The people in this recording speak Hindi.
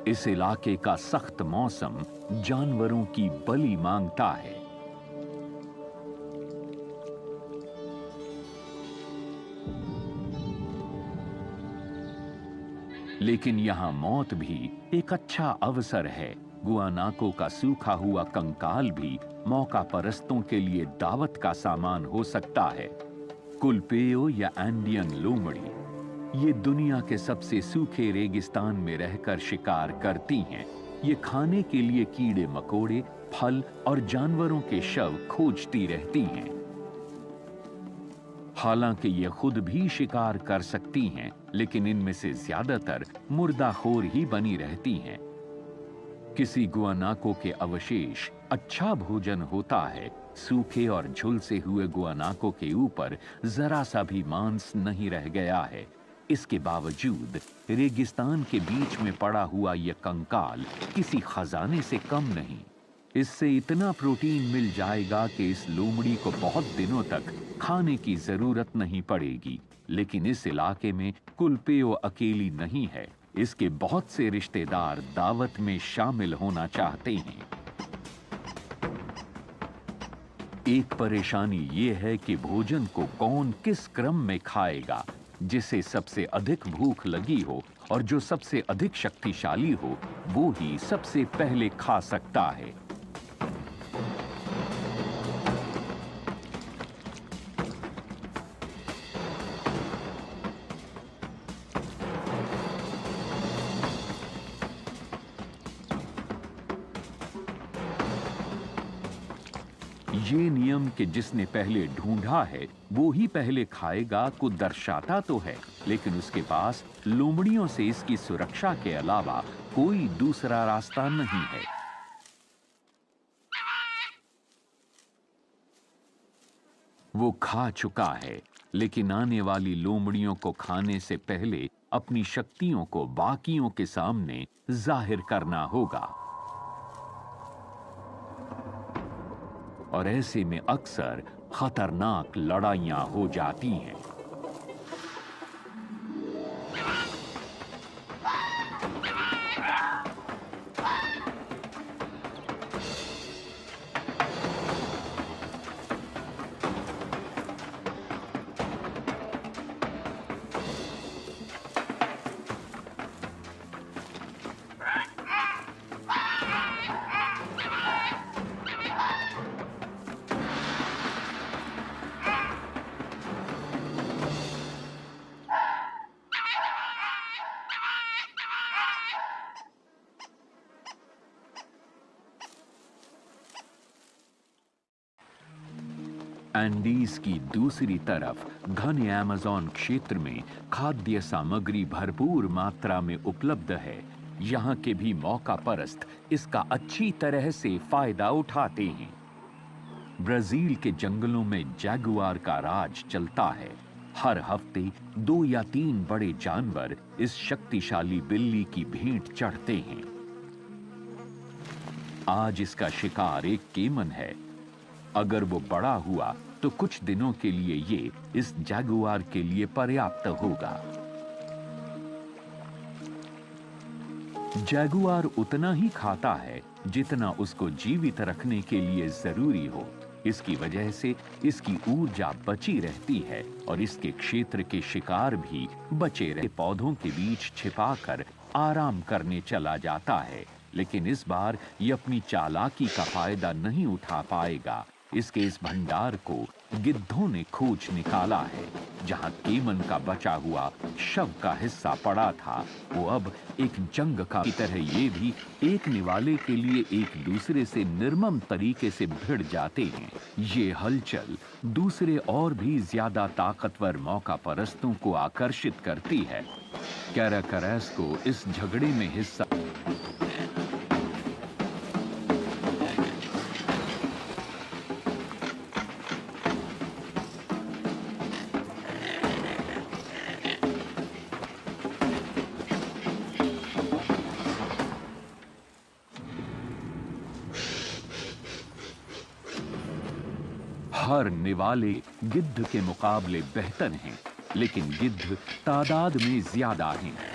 इस इलाके का सख्त मौसम जानवरों की बलि मांगता है। लेकिन यहां मौत भी एक अच्छा अवसर है। गुआनाको का सूखा हुआ कंकाल भी मौका परस्तों के लिए दावत का सामान हो सकता है। कुलपेयो या एंडियन लोमड़ी ये दुनिया के सबसे सूखे रेगिस्तान में रहकर शिकार करती हैं। ये खाने के लिए कीड़े मकोड़े, फल और जानवरों के शव खोजती रहती हैं। हालांकि ये खुद भी शिकार कर सकती हैं, लेकिन इनमें से ज्यादातर मुर्दाखोर ही बनी रहती हैं। किसी गुआनाको के अवशेष अच्छा भोजन होता है। सूखे और झुलसे हुए गुआनाको के ऊपर जरा सा भी मांस नहीं रह गया है। इसके बावजूद रेगिस्तान के बीच में पड़ा हुआ यह कंकाल किसी खजाने से कम नहीं। इससे इतना प्रोटीन मिल जाएगा कि इस लोमड़ी को बहुत दिनों तक खाने की जरूरत नहीं पड़ेगी। लेकिन इस इलाके में कुलपेयो अकेली नहीं है। इसके बहुत से रिश्तेदार दावत में शामिल होना चाहते हैं। एक परेशानी ये है कि भोजन को कौन किस क्रम में खाएगा। जिसे सबसे अधिक भूख लगी हो और जो सबसे अधिक शक्तिशाली हो, वो ही सबसे पहले खा सकता है। ये नियम कि जिसने पहले ढूंढा है वो ही पहले खाएगा को दर्शाता तो है, लेकिन उसके पास लोमड़ियों से इसकी सुरक्षा के अलावा कोई दूसरा रास्ता नहीं है। वो खा चुका है, लेकिन आने वाली लोमड़ियों को खाने से पहले अपनी शक्तियों को बाकियों के सामने जाहिर करना होगा। और ऐसे में अक्सर खतरनाक लड़ाइयां हो जाती हैं। एंडीज की दूसरी तरफ घने अमेज़न क्षेत्र में खाद्य सामग्री भरपूर मात्रा में उपलब्ध है। यहाँ के भी मौका परस्त इसका अच्छी तरह से फायदा उठाते हैं। ब्राजील के जंगलों में जैगुआर का राज चलता है। हर हफ्ते 2 या 3 बड़े जानवर इस शक्तिशाली बिल्ली की भेंट चढ़ते हैं। आज इसका शिकार एक केमन है। अगर वो बड़ा हुआ तो कुछ दिनों के लिए ये इस जैगुआर के लिए पर्याप्त होगा। जैगुआर उतना ही खाता है जितना उसको जीवित रखने के लिए जरूरी हो। इसकी वजह से इसकी ऊर्जा बची रहती है और इसके क्षेत्र के शिकार भी बचे रहे। पौधों के बीच छिपाकर आराम करने चला जाता है, लेकिन इस बार ये अपनी चालाकी का फायदा नहीं उठा पाएगा। इसके इस भंडार को गिद्धों ने खोज निकाला है। जहां केमन का बचा हुआ शव का हिस्सा पड़ा था, वो अब एक जंग का की तरह ये भी एक निवाले के लिए एक दूसरे से निर्मम तरीके से भिड़ जाते हैं। ये हलचल दूसरे और भी ज्यादा ताकतवर मौका परस्तों को आकर्षित करती है। कैराकरैस को इस झगड़े में हिस्सा हर निवाले गिद्ध के मुकाबले बेहतर हैं, लेकिन गिद्ध तादाद में ज्यादा हैं।